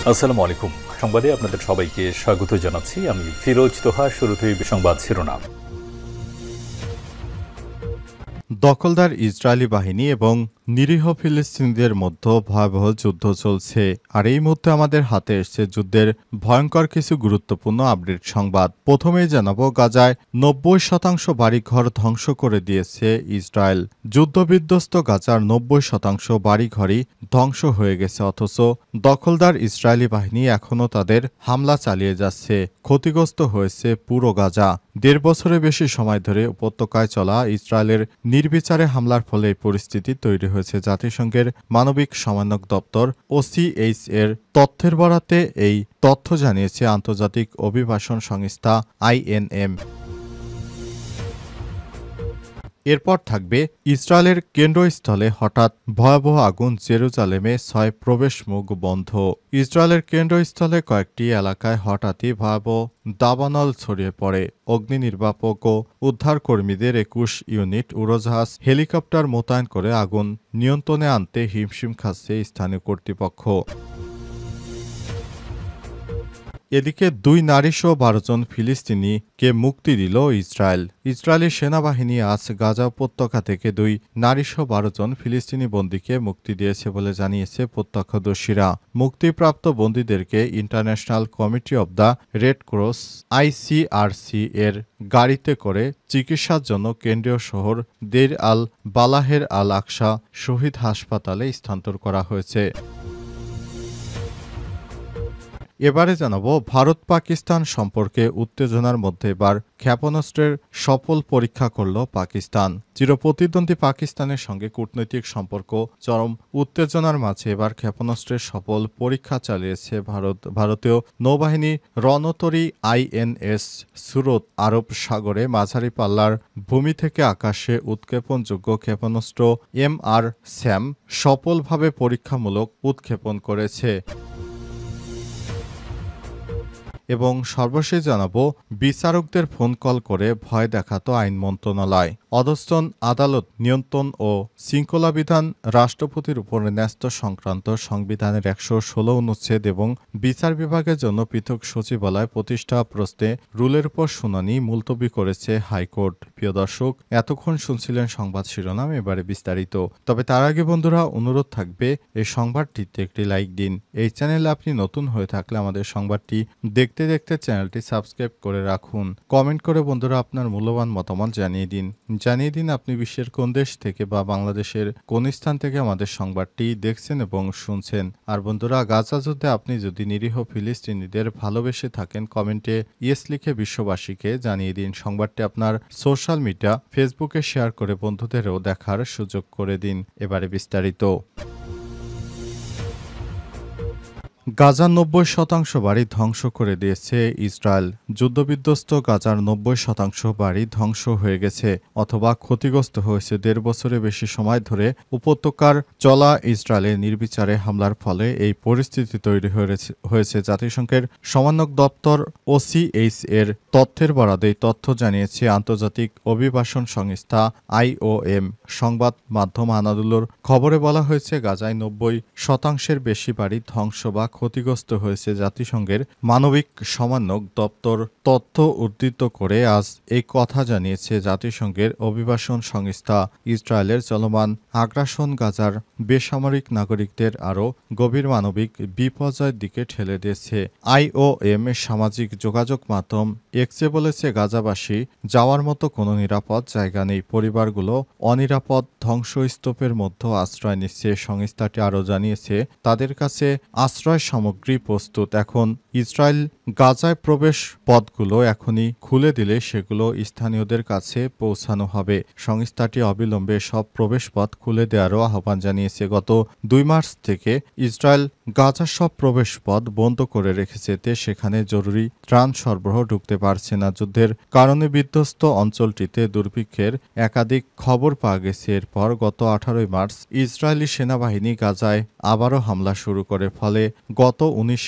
আসসালামু আলাইকুম। সংবাদে আপনাদের সবাইকে স্বাগত জানাচ্ছি। আমি ফিরোজ তোহা। শুরুতেই সংবাদ শিরোনাম। দখলদার ইসরায়েলি বাহিনী এবং নিরীহ ফিলিস্তিনিদের মধ্যে ভয়াবহ যুদ্ধ চলছে। আর এই মুহূর্তে আমাদের হাতে এসছে যুদ্ধের ভয়ঙ্কর কিছু গুরুত্বপূর্ণ আপডেট সংবাদ। প্রথমেই জানাবো, গাজায় ৯০% বাড়িঘর ধ্বংস করে দিয়েছে ইসরায়েল। যুদ্ধবিধ্বস্ত গাজার ৯০% বাড়িঘরই ধ্বংস হয়ে গেছে, অথচ দখলদার ইসরায়েলি বাহিনী এখনও তাদের হামলা চালিয়ে যাচ্ছে। ক্ষতিগ্রস্ত হয়েছে পুরো গাজা। ১.৫ বছরের বেশি সময় ধরে উপত্যকায় চলা ইসরায়েলের নির্বিচারে হামলার ফলে এই পরিস্থিতি তৈরি হয়েছে। জাতিসংঘের মানবিক সমন্বয়ক দপ্তর OCHA এর তথ্যের বরাতে এই তথ্য জানিয়েছে আন্তর্জাতিক অভিবাসন সংস্থা INM। এরপর থাকবে, ইসরায়েলের কেন্দ্রস্থলে হঠাৎ ভয়াবহ আগুন, জেরুজালেমে ৬ প্রবেশ মুখ বন্ধ। ইসরায়েলের কেন্দ্রস্থলে কয়েকটি এলাকায় হঠাৎই ভয়াবহ দাবানল ছড়িয়ে পড়ে। অগ্নি নির্বাপক ও উদ্ধারকর্মীদের ২১ ইউনিট উড়োজাহাজ, হেলিকপ্টার মোতায়েন করে আগুন নিয়ন্ত্রণে আনতে হিমশিম খাচ্ছে স্থানীয় কর্তৃপক্ষ। এদিকে ২ নারীসহ ১২ জন ফিলিস্তিনিকে মুক্তি দিল ইসরায়েল। ইসরায়েলি সেনাবাহিনী আজ গাজা উপত্যকা থেকে ২ নারীসহ ১২ জন ফিলিস্তিনি বন্দীকে মুক্তি দিয়েছে বলে জানিয়েছে প্রত্যক্ষদর্শীরা। মুক্তিপ্রাপ্ত বন্দীদেরকে International Committee of the Red Cross ICRC এর গাড়িতে করে চিকিৎসার জন্য কেন্দ্রীয় শহর দেইর আল বালাহের আল আকসা শহীদ হাসপাতালে স্থানান্তর করা হয়েছে। এবারে জানাবো, ভারত পাকিস্তান সম্পর্কে উত্তেজনার মধ্যে এবার ক্ষেপণাস্ত্রের সফল পরীক্ষা করল পাকিস্তান। চিরপ্রতিদ্বন্দ্বী পাকিস্তানের সঙ্গে কূটনৈতিক সম্পর্ক চরম উত্তেজনার মাঝে এবার ক্ষেপণাস্ত্রের সফল পরীক্ষা চালিয়েছে ভারত। ভারতীয় নৌবাহিনী রণতরী INS সুরত আরব সাগরে মাঝারি পাল্লার ভূমি থেকে আকাশে উৎক্ষেপণযোগ্য ক্ষেপণাস্ত্র MR SAM সফলভাবে পরীক্ষামূলক উৎক্ষেপণ করেছে। এবং সর্বশেষ জানাবো, বিচারকদের ফোন কল করে ভয় দেখাতো আইন মন্ত্রণালয়। অধস্তন আদালত নিয়ন্ত্রণ ও শৃঙ্খলা বিধান, রাষ্ট্রপতির উপর ন্যস্ত সংক্রান্ত সংবিধানের ১১৬ অনুচ্ছেদ এবং বিচার বিভাগের জন্য পৃথক সচিবালয় প্রতিষ্ঠা প্রশ্নে রুলের উপর শুনানি মুলতবি করেছে হাইকোর্ট। প্রিয় দর্শক, এতক্ষণ শুনছিলেন সংবাদ শিরোনাম, এবারে বিস্তারিত। তবে তার আগে বন্ধুরা, অনুরোধ থাকবে এই সংবাদটিতে একটি লাইক দিন। এই চ্যানেলে আপনি নতুন হয়ে থাকলে আমাদের সংবাদটি দেখতে দেখতে চ্যানেলটি সাবস্ক্রাইব করে রাখুন। কমেন্ট করে বন্ধুরা আপনার মূল্যবান মতামত জানিয়ে দিন আপনি বিশ্বের কোন দেশ থেকে বা বাংলাদেশের কোন স্থান থেকে আমাদের সংবাদটি দেখছেন এবং শুনছেন। আর বন্ধুরা, গাজা যুদ্ধে আপনি যদি নিরীহ ফিলিস্তিনিদের ভালোবেসে থাকেন, কমেন্টে ইয়েস লিখে বিশ্ববাসীকে জানিয়ে দিন। সংবাদটি আপনার সোশ্যাল মিডিয়া ফেসবুকে শেয়ার করে বন্ধুদেরও দেখার সুযোগ করে দিন। এবারে বিস্তারিত। গাজার ৯০% বাড়ি ধ্বংস করে দিয়েছে ইসরায়েল। যুদ্ধবিধ্বস্ত গাজার ৯০% বাড়ি ধ্বংস হয়ে গেছে অথবা ক্ষতিগ্রস্ত হয়েছে। ১.৫ বছরের বেশি সময় ধরে উপত্যকার চলা ইসরায়েলের নির্বিচারে হামলার ফলে এই পরিস্থিতি তৈরি হয়েছে। জাতিসংঘের সমন্বয়ক দপ্তর OCHA এর তথ্যের বরাতে এই তথ্য জানিয়েছে আন্তর্জাতিক অভিবাসন সংস্থা IOM। সংবাদ মাধ্যম আনাদুলুর খবরে বলা হয়েছে, গাজায় ৯০%-এর বেশি বাড়ি ধ্বংস বা ক্ষতিগ্রস্ত হয়েছে। জাতিসংঘের মানবিক সমন্বয়ক দপ্তর তথ্য উদ্ধৃত করে আজ এই কথা জানিয়েছে। জাতিসংঘের অভিবাসন সংস্থা ইসরায়েলের চলমান আগ্রাসন গাজার বেসামরিক নাগরিকদের আরও গভীর মানবিক বিপর্যয়ের দিকে ঠেলে দিয়েছে। IOM সামাজিক যোগাযোগ মাধ্যম এক্সে বলেছে, গাজাবাসী যাওয়ার মতো কোনো নিরাপদ জায়গা নেই। পরিবারগুলো অনিরাপদ ধ্বংসস্তূপের মধ্যে আশ্রয় নিচ্ছে। সংস্থাটি আরও জানিয়েছে, তাদের কাছে আশ্রয় সামগ্রী প্রস্তুত। এখন ইসরায়েল গাজায় প্রবেশ পথগুলো এখনই খুলে দিলে সেগুলো স্থানীয়দের কাছে পৌঁছানো হবে। সংস্থাটি অবিলম্বে সব প্রবেশপথ খুলে দেওয়ারও আহ্বান জানিয়েছে। গত ২ মার্চ থেকে ইসরায়েল গাজার সব প্রবেশপথ বন্ধ করে রেখেছে, সেখানে জরুরি ত্রাণ সরবরাহ ঢুকতে পারছে না। যুদ্ধের কারণে বিধ্বস্ত অঞ্চলটিতে দুর্ভিক্ষের একাধিক খবর পাওয়া গেছে। এরপর গত ১৮ মার্চ ইসরায়েলি সেনাবাহিনী গাজায় আবারও হামলা শুরু করে। ফলে গত ১৯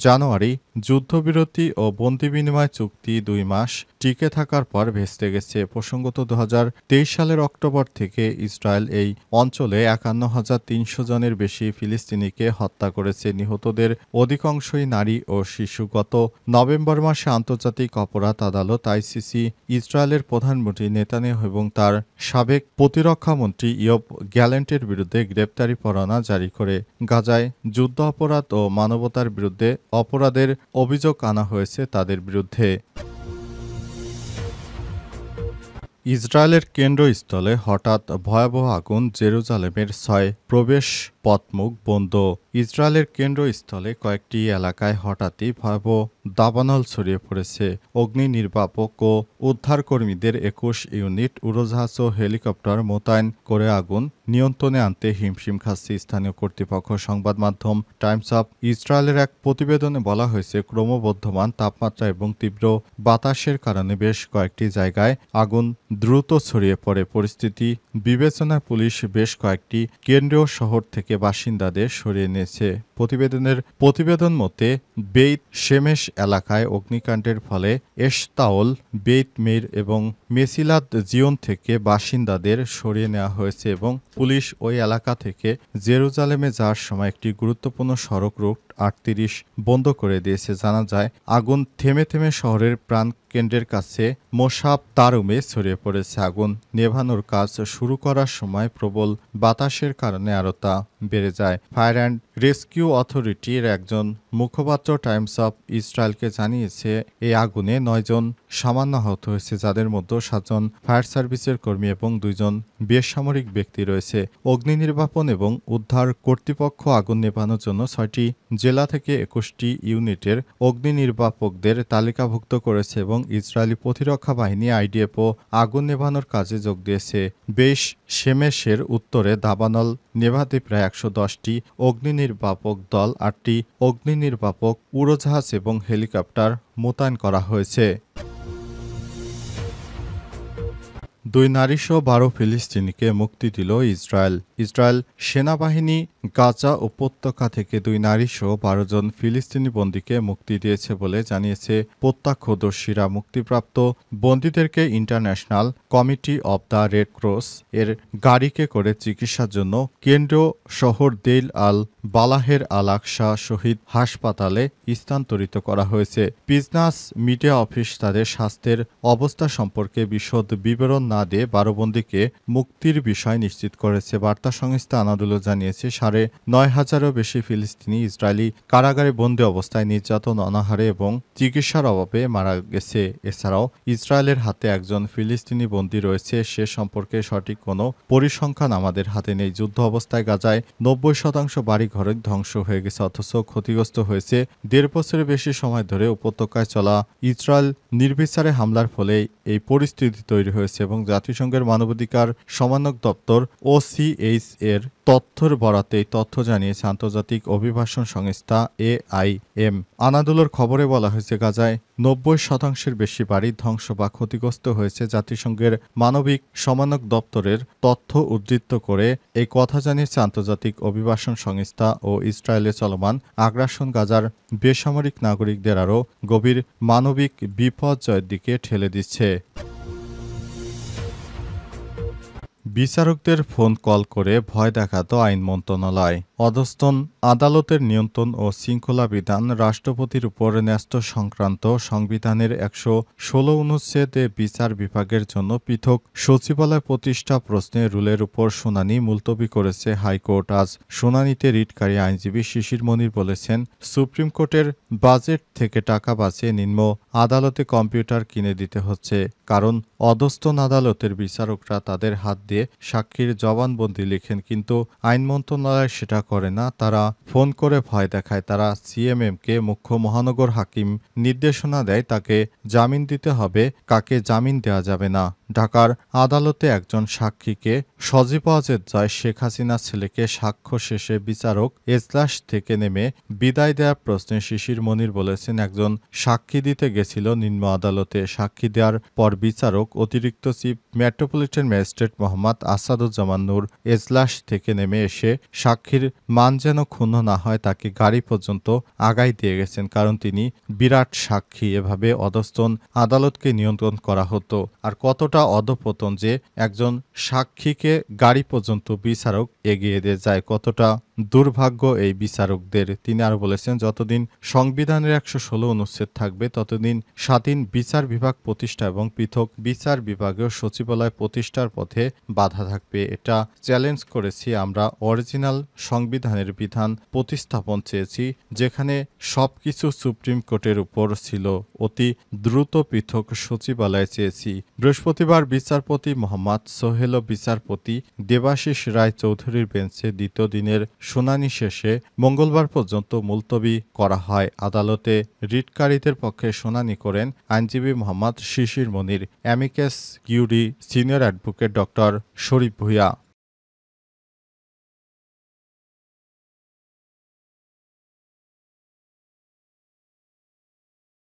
জানুয়ারি জানুয়ারি যুদ্ধবিরতি ও বন্দি বিনিময় চুক্তি 2 মাস টিকে থাকার পর ভেস্তে গেছে। প্রসঙ্গত 2023 সালের অক্টোবর থেকে ইসরায়েল এই অঞ্চলে 51,300 জনের বেশি ফিলিস্তিনিকে হত্যা করেছে। নিহতদের অধিকাংশই নারী ও শিশু। গত নভেম্বর মাসে আন্তর্জাতিক অপরাধ আদালত আইসিসি ইসরায়েলের প্রধানমন্ত্রী নেতানিয়াহু এবং তার সাবেক প্রতিরক্ষামন্ত্রী ইয়োব গ্যালেন্টের বিরুদ্ধে গ্রেপ্তারি পরোয়ানা জারি করে গাজায় যুদ্ধ অপরাধ ও মানবতার বিরুদ্ধে অপরাধের অভিযোগ আনা হয়েছে তাদের বিরুদ্ধে। ইসরায়েলের কেন্দ্রস্থলে হঠাৎ ভয়াবহ আগুন, জেরুজালেমের 6 প্রবেশ পথমুখ বন্ধ। ইসরায়েলের কেন্দ্রস্থলে কয়েকটি এলাকায় হঠাৎই ভয়াবহ দাবানল ছড়িয়ে পড়েছে। অগ্নি নির্বাপক ও উদ্ধারকর্মীদের 21 ইউনিট উড়োজাহাজ ও হেলিকপ্টার মোতায়েন করে আগুন নিয়ন্ত্রণে আনতে হিমশিম খাচ্ছে স্থানীয় কর্তৃপক্ষ। সংবাদ মাধ্যম টাইমস অফ ইসরায়েলের এক প্রতিবেদনে বলা হয়েছে, ক্রমবর্ধমান তাপমাত্রা এবং তীব্র বাতাসের কারণে বেশ কয়েকটি জায়গায় আগুন দ্রুত ছড়িয়ে পড়ে। পরিস্থিতি বিবেচনায় পুলিশ বেশ কয়েকটি কেন্দ্রীয় শহর থেকে বাসিন্দাদের সরিয়ে নিয়েছে। প্রতিবেদন মতে বেইত শেমেশ এলাকায় অগ্নিকাণ্ডের ফলে এশতাওল, বেইত মেইর এবং মেসিলাত জিওন থেকে বাসিন্দাদের সরিয়ে নেওয়া হয়েছে এবং পুলিশ ওই এলাকা থেকে জেরুজালেমে যাওয়ার সময় একটি গুরুত্বপূর্ণ সড়ক রুট 38 বন্ধ করে দিয়েছে। জানা যায়, আগুন থেমে থেমে শহরের প্রাণকেন্দ্রের কাছে মোসাব তারুমে ছড়িয়ে পড়েছে। আগুন নেভানোর কাজ শুরু করার সময় প্রবল বাতাসের কারণে আরও তা বেড়ে যায়। ফায়ার অ্যান্ড রেস্কিউ অথরিটির একজন মুখপাত্র টাইমস অফ ইসরায়েলকে জানিয়েছে, এই আগুনে 9 জন সামান্য আহত হয়েছে, যাদের মধ্যে 7 জন ফায়ার সার্ভিসের কর্মী এবং 2 জন বেসামরিক ব্যক্তি রয়েছে। অগ্নি নির্বাপন এবং উদ্ধার কর্তৃপক্ষ আগুন নেভানোর জন্য 6টি জেলা থেকে 21টি ইউনিটের অগ্নি নির্বাপকদের তালিকাভুক্ত করেছে এবং ইসরায়েলি প্রতিরক্ষা বাহিনী আইডিএফও আগুন নেভানোর কাজে যোগ দিয়েছে। বেশ শেমেশের উত্তরে দাবানল নেভাতে প্রায় 110টি অগ্নি নির্বাপক দল, 8টি অগ্নি নির্বাপক উড়োজাহাজ এবং হেলিকপ্টার মোতায়েন করা হয়েছে। 2 নারীসহ 12 ফিলিস্তিনিকে মুক্তি দিল ইসরায়েল। ইসরায়েল সেনাবাহিনী গাজা উপত্যকা থেকে 2 নারীসহ 12 জন ফিলিস্তিনি বন্দীকে মুক্তি দিয়েছে বলে জানিয়েছে প্রত্যক্ষদর্শীরা। মুক্তিপ্রাপ্ত বন্দীদেরকে International Committee of the Red Cross এর গাড়িকে করে চিকিৎসার জন্য কেন্দ্রীয় শহর দেইল আল বালাহের আল আকসা শহীদ হাসপাতালে স্থানান্তরিত করা হয়েছে। বিজনেস মিডিয়া অফিস তাদের স্বাস্থ্যের অবস্থা সম্পর্কে বিশদ বিবরণ না দিয়ে 12 বন্দীকে মুক্তির বিষয় নিশ্চিত করেছে। বার্তা সংস্থা আনাদুলো জানিয়েছে, 9,500-এরও বেশি ফিলিস্তিনি ইসরায়েলি কারাগারে বন্দী অবস্থায় নির্যাতন, অনাহারে এবং চিকিৎসার অভাবে মারা গেছে। এছাড়াও ইসরায়েলের হাতে একজন ফিলিস্তিনি বন্দী রয়েছে, সে সম্পর্কে সঠিক কোনো পরিসংখ্যান আমাদের হাতে নেই। যুদ্ধ অবস্থায় গাজায় 90% বাড়িঘর ধ্বংস হয়ে গেছে, অথচ ক্ষতিগ্রস্ত হয়েছে 1.5 বছরের বেশি সময় ধরে উপত্যকায় চলা ইসরায়েল নির্বিচারে হামলার ফলে এই পরিস্থিতি তৈরি হয়েছে এবং জাতিসংঘের মানবাধিকার সমন্বয়ক দপ্তর OCH এর তথ্যের বরাতে এই তথ্য জানিয়েছে আন্তর্জাতিক অভিবাসন সংস্থা AIM। আনাদুলোর খবরে বলা হয়েছে, গাজায় 90% বেশি বাড়ি ধ্বংস বা ক্ষতিগ্রস্ত হয়েছে। জাতিসংঘের মানবিক সমন্বয়ক দপ্তরের তথ্য উদ্ধৃত করে এই কথা জানিয়েছে আন্তর্জাতিক অভিবাসন সংস্থা ও ইসরায়েলে চলমান আগ্রাসন গাজার বেসামরিক নাগরিকদের আরও গভীর মানবিক বিপর্যয়ের দিকে ঠেলে দিচ্ছে। বিচারকদের ফোন কল করে ভয় দেখাতো আইন মন্ত্রণালয়। অধস্তন আদালতের নিয়ন্ত্রণ ও শৃঙ্খলা বিধান, রাষ্ট্রপতির উপর ন্যস্ত সংক্রান্ত সংবিধানের 116 অনুচ্ছেদে বিচার বিভাগের জন্য পৃথক সচিবালয় প্রতিষ্ঠা প্রশ্নে রুলের উপর শুনানি মুলতবি করেছে হাইকোর্ট। আজ শুনানিতে রিটকারী আইনজীবী শিশির মনির বলেছেন, সুপ্রিম কোর্টের বাজেট থেকে টাকা বাঁচিয়ে নিম্ন আদালতে কম্পিউটার কিনে দিতে হচ্ছে, কারণ অধস্তন আদালতের বিচারকরা তাদের হাত দিয়ে সাক্ষীর জবানবন্দি লেখেন, কিন্তু আইন মন্ত্রণালয় সেটা করে না। তারা ফোন করে ভয় দেখায়। তারা সিএমএমকে, মুখ্য মহানগর হাকিম নির্দেশনা দেয় তাকে জামিন দিতে হবে, কাকে জামিন দেওয়া যাবে না। ঢাকার আদালতে একজন সাক্ষীকে সজীব ওয়াজেদ জয় শেখ হাসিনার ছেলেকে সাক্ষ্য শেষে বিচারক এজলাস থেকে নেমে বিদায় দেওয়ার প্রশ্নে শিশির মনির বলেছেন, একজন সাক্ষী দিতে গেছিল নিম্ন আদালতে। সাক্ষী দেওয়ার পর বিচারক অতিরিক্ত chief metropolitan magistrate Mohammad Asaduzzaman Nur এজলাস থেকে নেমে এসে সাক্ষীর মান যেন ক্ষুণ্ণ না হয় তাকে গাড়ি পর্যন্ত আগাই দিয়ে গেছেন, কারণ তিনি বিরাট সাক্ষী। এভাবে অধস্তন আদালতকে নিয়ন্ত্রণ করা হতো। আর কতটা অধপতন যে একজন সাক্ষীকে গাড়ি পর্যন্ত বিচারক এগিয়ে দিয়ে যায়, কতটা দুর্ভাগ্য এই বিচারকদের। তিনি আরো বলেছেন, যতদিন সংবিধানের ১১৬ অনুচ্ছেদ থাকবে ততদিন স্বাধীন বিচার বিভাগ প্রতিষ্ঠা এবং পৃথক বিচার বিভাগীয় সচিবালয় প্রতিষ্ঠার পথে বাধা থাকবে। এটা চ্যালেঞ্জ করেছি আমরা। অরিজিনাল সংবিধানের বিধান প্রতিস্থাপন চেয়েছি, যেখানে সবকিছু সুপ্রিম কোর্টের উপর ছিল। অতি দ্রুত পৃথক সচিবালয় চেয়েছি। বৃহস্পতিবার বিচারপতি মোহাম্মদ সোহেল ও বিচারপতি দেবাশিস রায় চৌধুরীর বেঞ্চে দ্বিতীয় দিনের শুনানি শেষে মঙ্গলবার পর্যন্ত মুলতবি করা হয়। আদালতে রিটকারীদের পক্ষে শুনানি করেন আইনজীবী Mohammad Shishir Monir, amicus curiae senior advocate doctor Sharif Bhuiyan.